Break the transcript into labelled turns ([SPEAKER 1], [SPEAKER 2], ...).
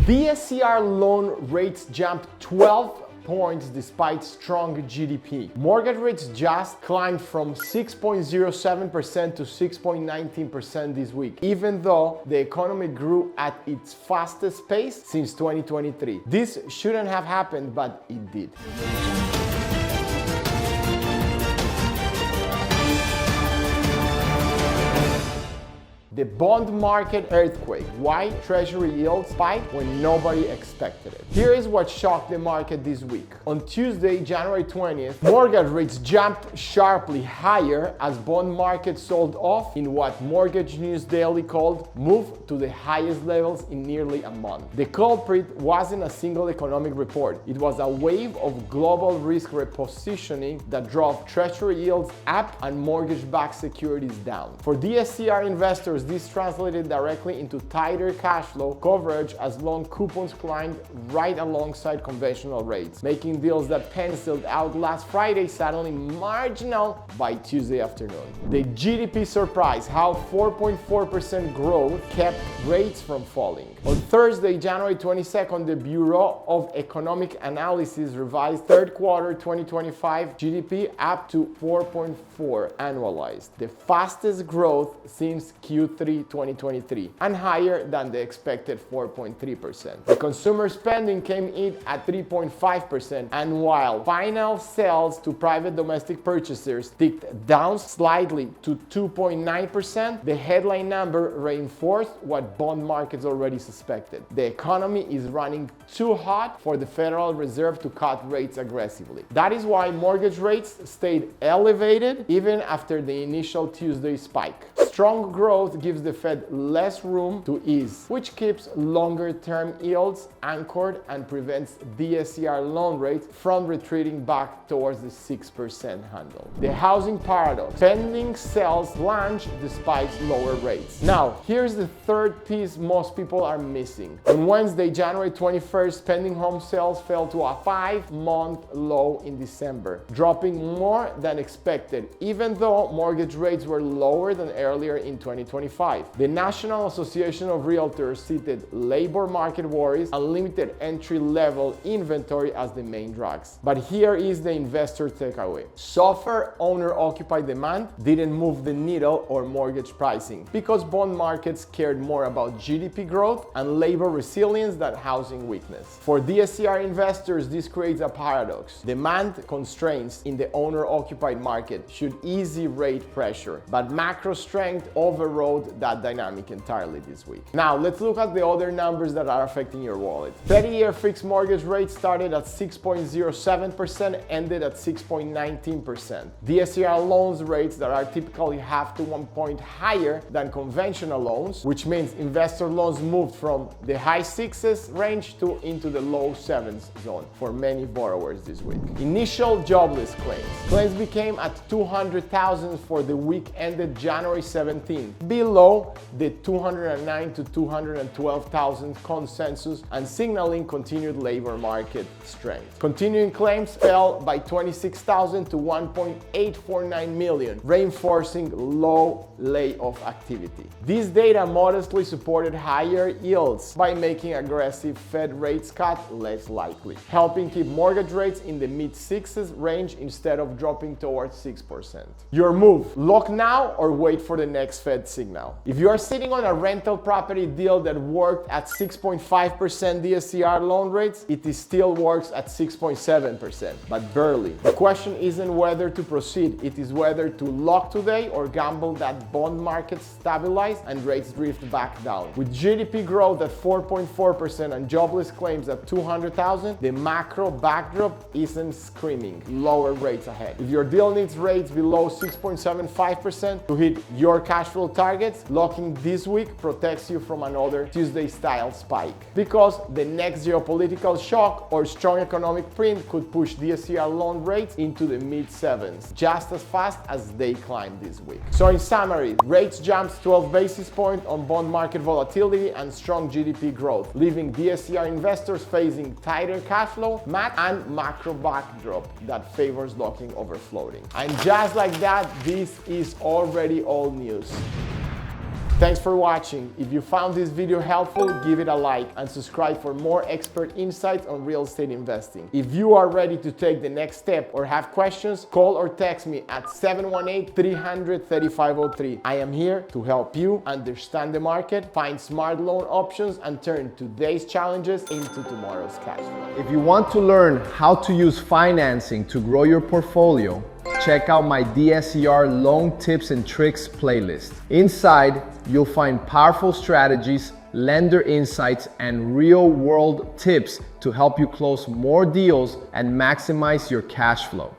[SPEAKER 1] DSCR loan rates jumped 12 points despite strong GDP. Mortgage rates just climbed from 6.07% to 6.19% this week, even though the economy grew at its fastest pace since 2023. This shouldn't have happened, but it did. The bond market earthquake. Why Treasury yields spiked when nobody expected it. Here is what shocked the market this week. On Tuesday, January 20th, mortgage rates jumped sharply higher as bond markets sold off in what Mortgage News Daily called move to the highest levels in nearly a month. The culprit wasn't a single economic report. It was a wave of global risk repositioning that drove Treasury yields up and mortgage-backed securities down. For DSCR investors, this translated directly into tighter cash flow coverage as loan coupons climbed right alongside conventional rates, making deals that penciled out last Friday suddenly marginal by Tuesday afternoon. The GDP surprise, how 4.4% growth kept rates from falling. On Thursday, January 22nd, the Bureau of Economic Analysis revised third quarter 2025 GDP up to 4.4 annualized, the fastest growth since Q3 2023 and higher than the expected 4.3%. The consumer spending came in at 3.5%, and while final sales to private domestic purchasers ticked down slightly to 2.9%, the headline number reinforced what bond markets already suspected. The economy is running too hot for the Federal Reserve to cut rates aggressively. That is why mortgage rates stayed elevated even after the initial Tuesday spike. Strong growth gives the Fed less room to ease, which keeps longer-term yields anchored and prevents DSCR loan rates from retreating back towards the 6% handle. The housing paradox. Pending sales plunge despite lower rates. Now, here's the third piece most people are missing. On Wednesday, January 21st, pending home sales fell to a 5-month low in December, dropping more than expected, even though mortgage rates were lower than earlier in 2025. The National Association of Realtors cited labor market worries and limited entry-level inventory as the main drags. But here is the investor takeaway. Softer owner-occupied demand didn't move the needle or mortgage pricing because bond markets cared more about GDP growth and labor resilience than housing weakness. For DSCR investors, this creates a paradox. Demand constraints in the owner-occupied market should ease rate pressure, but macro strength overrode that dynamic entirely this week. Now, let's look at the other numbers that are affecting your wallet. 30-year fixed mortgage rate started at 6.07%, ended at 6.19%. DSCR loans rates that are typically half to 1 point higher than conventional loans, which means investor loans moved from the high 6s range to into the low 7s zone for many borrowers this week. Initial jobless claims. Claims became at 200,000 for the week ended January 17, below the 209 to 212,000 consensus and signaling continued labor market strength. Continuing claims fell by 26,000 to 1.849 million, reinforcing low layoff activity. This data modestly supported higher yields by making aggressive Fed rates cut less likely, helping keep mortgage rates in the mid-6s range instead of dropping towards 6%. Your move: lock now or wait for the next Fed signal. If you are sitting on a rental property deal that worked at 6.5% DSCR loan rates, it still works at 6.7%, but barely. The question isn't whether to proceed, it is whether to lock today or gamble that bond markets stabilize and rates drift back down. With GDP growth at 4.4% and jobless claims at 200,000, the macro backdrop isn't screaming lower rates ahead. If your deal needs rates below 6.75% to hit your cash flow targets, locking this week protects you from another Tuesday-style spike. Because the next geopolitical shock or strong economic print could push DSCR loan rates into the mid-7s, just as fast as they climbed this week. So in summary, rates jumped 12 basis points on bond market volatility and strong GDP growth, leaving DSCR investors facing tighter cash flow and macro backdrop that favors locking over floating. And just like that, this is already old news. Thanks for watching. If you found this video helpful, give it a like and subscribe for more expert insights on real estate investing. If you are ready to take the next step or have questions, call or text me at 718-300-3503. I am here to help you understand the market, find smart loan options, and turn today's challenges into tomorrow's cash flow.
[SPEAKER 2] If you want to learn how to use financing to grow your portfolio, check out my DSCR Loan Tips and Tricks playlist. Inside, you'll find powerful strategies, lender insights, and real-world tips to help you close more deals and maximize your cash flow.